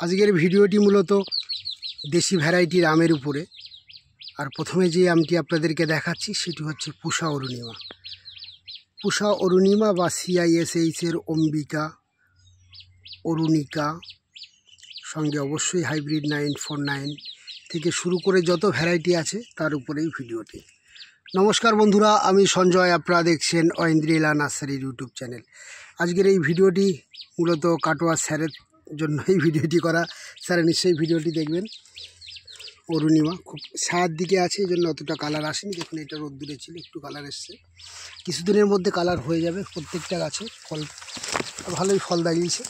আজকের ভিডিওটি মূলত দেশি ভ্যারাইটির আমের উপরে। আর প্রথমে যে আমটি আপনাদেরকে দেখাচ্ছি সেটি হচ্ছে পুষা অরুণিমা। পুষা অরুণিমা বা CISH-এর অম্বিকা, অরুণিকা, সঙ্গে অবশ্যই হাইব্রিড 949 থেকে শুরু করে যত ভ্যারাইটি আছে তার উপরেই ভিডিওটি। নমস্কার বন্ধুরা, আমি সঞ্জয়, আপনারা দেখছেন ঐন্দ্রিলা নার্সারির ইউটিউব চ্যানেল। আজকের এই ভিডিওটি মূলত কাটোয়া স্যারের জন্য এই ভিডিওটি করা। স্যার নিশ্চয়ই ভিডিওটি দেখবেন। অরুণিমা খুব ছায়ার দিকে আছে, এই জন্য অতটা কালার আসেনি। দেখুন এটা রোদ্দুরে ছিল, একটু কালার এসছে, কিছুদিনের মধ্যে কালার হয়ে যাবে। প্রত্যেকটা গাছে ফল ভালোই ফল দাঁড়িয়েছে।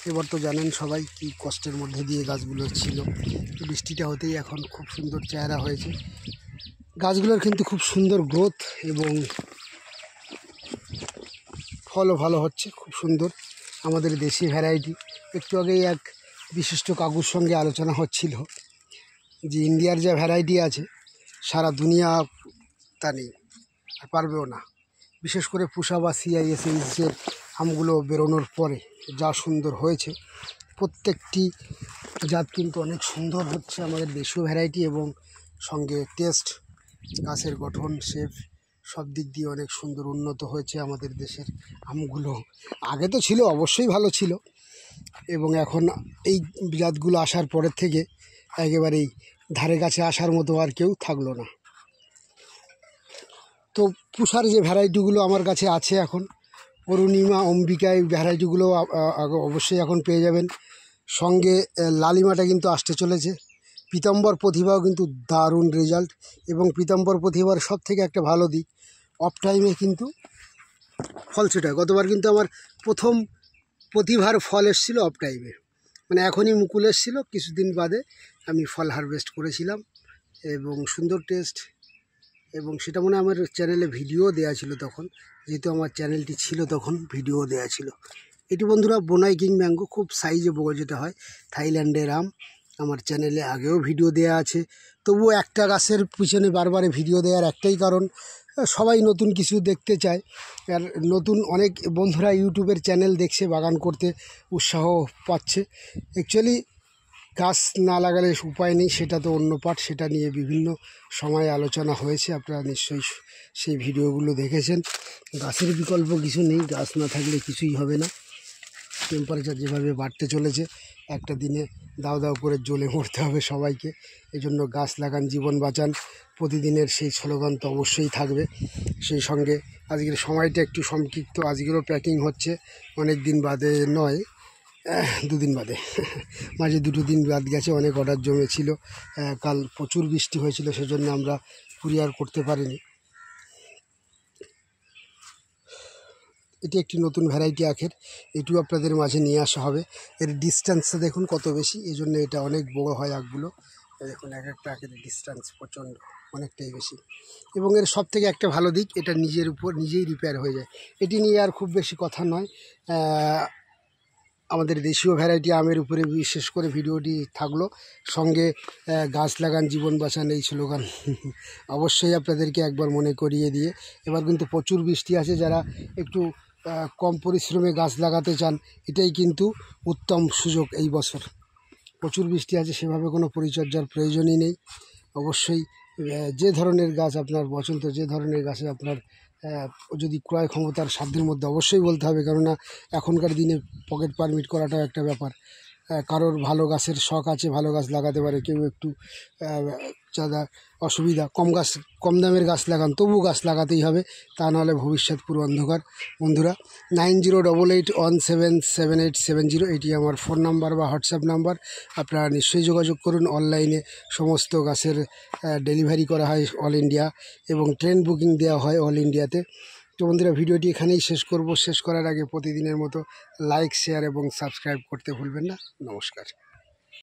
এবার তো জানেন সবাই কি কষ্টের মধ্যে দিয়ে গাছগুলো ছিল, বৃষ্টিটা হতেই এখন খুব সুন্দর চেহারা হয়েছে। গাছগুলোর কিন্তু খুব সুন্দর গ্রোথ এবং ফলও ভালো হচ্ছে, খুব সুন্দর। আমাদের দেশি ভ্যারাইটি। একটু আগেই এক বিশিষ্ট কাকুর সঙ্গে আলোচনা হচ্ছিল যে ইন্ডিয়ার যে ভ্যারাইটি আছে সারা দুনিয়া তা নেই, আর পারবেও না। বিশেষ করে পুষা বা CISH-এর আমগুলো বেরোনোর পরে যা সুন্দর হয়েছে, প্রত্যেকটি জাত কিন্তু অনেক সুন্দর হচ্ছে আমাদের দেশীয় ভ্যারাইটি, এবং সঙ্গে টেস্ট, গাছের গঠন, শেপ সব দিক দিয়ে অনেক সুন্দর উন্নত হয়েছে আমাদের দেশের আমগুলো। আগে তো ছিল, অবশ্যই ভালো ছিল, এবং এখন এই জাতগুলো আসার পরের থেকে একেবারেই ধারে কাছে আসার মতো আর কেউ থাকলো না। তো পুষার যে ভ্যারাইটিগুলো আমার কাছে আছে এখন, অরুণিমা, অম্বিকা, এই ভ্যারাইটিগুলো অবশ্যই এখন পেয়ে যাবেন। সঙ্গে লালিমাটা কিন্তু আসতে চলেছে। পীতাম্বর প্রতিভাও কিন্তু দারুণ রেজাল্ট, এবং পীতাম্বর প্রতিভার সব থেকে একটা ভালো দিক, অফ টাইমে কিন্তু ফল ছোটায়। গতবার কিন্তু আমার প্রথম প্রতিভার ফল এসেছিলো অফ টাইমে, মানে এখনই মুকুল এসেছিলো, কিছুদিন বাদে আমি ফল হারভেস্ট করেছিলাম, এবং সুন্দর টেস্ট। এবং সেটা মনে আমার চ্যানেলে ভিডিও দেওয়া ছিল তখন, যেহেতু আমার চ্যানেলটি ছিল তখন ভিডিও দেওয়া ছিল। এটি বন্ধুরা বোনাই কিং ম্যাঙ্গো, খুব সাইজে বড় যেটা হয়, থাইল্যান্ডের আম। আমার চ্যানেলে আগেও ভিডিও দেওয়া আছে। তবুও একটা গাছের পিছনে বারবারে ভিডিও দেওয়ার একটাই কারণ, সবাই নতুন কিছু দেখতে চায়। আর নতুন অনেক বন্ধুরা ইউটিউবের চ্যানেল দেখছে, বাগান করতে উৎসাহ পাচ্ছে। অ্যাকচুয়ালি গাছ না লাগালে উপায় নেই, সেটা তো অন্য পার্ট, সেটা নিয়ে বিভিন্ন সময় আলোচনা হয়েছে, আপনারা নিশ্চয়ই সেই ভিডিওগুলো দেখেছেন। গাছের বিকল্প কিছু নেই, গাছ না থাকলে কিছুই হবে না। টেম্পারেচার যেভাবে বাড়তে চলেছে, একটা দিনে দাও দাও করে জ্বলে মরতে হবে সবাইকে। এই জন্য গাছ লাগান, জীবন বাঁচান, প্রতিদিনের সেই স্লোগান তো অবশ্যই থাকবে। সেই সঙ্গে আজকের সময়টা একটু সংক্ষিপ্ত, আজকেরও প্যাকিং হচ্ছে, অনেক দিন বাদে নয়, দুদিন বাদে, মাঝে দুটো দিন বাদ গেছে, অনেক অর্ডার জমেছিল। কাল প্রচুর বৃষ্টি হয়েছিল, সেজন্য আমরা কুরিয়ার করতে পারিনি। এটি একটি নতুন ভ্যারাইটি আখের, এটিও আপনাদের মাঝে নিয়ে আসা হবে। এর ডিস্ট্যান্সটা দেখুন কত বেশি, এই জন্য এটা অনেক বড় হয় আখগুলো। দেখুন এক একটা আখের ডিস্ট্যান্স প্রচণ্ড, অনেকটাই বেশি। এবং এর সব থেকে একটা ভালো দিক, এটা নিজের উপর নিজেই রিপেয়ার হয়ে যায়। এটি নিয়ে আর খুব বেশি কথা নয়। আমাদের দেশীয় ভ্যারাইটি আমের উপরে বিশেষ করে ভিডিওটি থাকলো। সঙ্গে গাছ লাগান, জীবন বাঁচান, এই স্লোগান অবশ্যই আপনাদেরকে একবার মনে করিয়ে দিয়ে, এবার কিন্তু প্রচুর বৃষ্টি আছে, যারা একটু কম পরিশ্রমে গাছ লাগাতে চান, এটাই কিন্তু উত্তম সুযোগ। এই বছর প্রচুর বৃষ্টি আছে, সেভাবে কোনো পরিচর্যার প্রয়োজনই নেই। অবশ্যই যে ধরনের গাছ আপনার পছন্দ, যে ধরনের গাছে আপনার যদি ক্রয় ক্ষমতার সাধ্যের মধ্যে, অবশ্যই বলতে হবে, কেননা এখনকার দিনে পকেট পারমিট করাটাও একটা ব্যাপার। কারোর ভালো গাছের শখ আছে, ভালো গাছ লাগাতে পারে, কেউ একটু যারা অসুবিধা, কম দামের গাছ লাগান, তবু গাছ লাগাতেই হবে, তা নাহলে ভবিষ্যৎ পুরো অন্ধকার। বন্ধুরা 9088177870 এটি আমার ফোন নাম্বার বা হোয়াটসঅ্যাপ নাম্বার, আপনারা নিশ্চয়ই যোগাযোগ করুন। অনলাইনে সমস্ত গাছের ডেলিভারি করা হয় অল ইন্ডিয়া, এবং ট্রেন বুকিং দেওয়া হয় অল ইন্ডিয়াতে। তো বন্ধুরা ভিডিওটি এখানেই শেষ করব। শেষ করার আগে প্রতিদিনের মতো লাইক, শেয়ার এবং সাবস্ক্রাইব করতে ভুলবেন না। নমস্কার।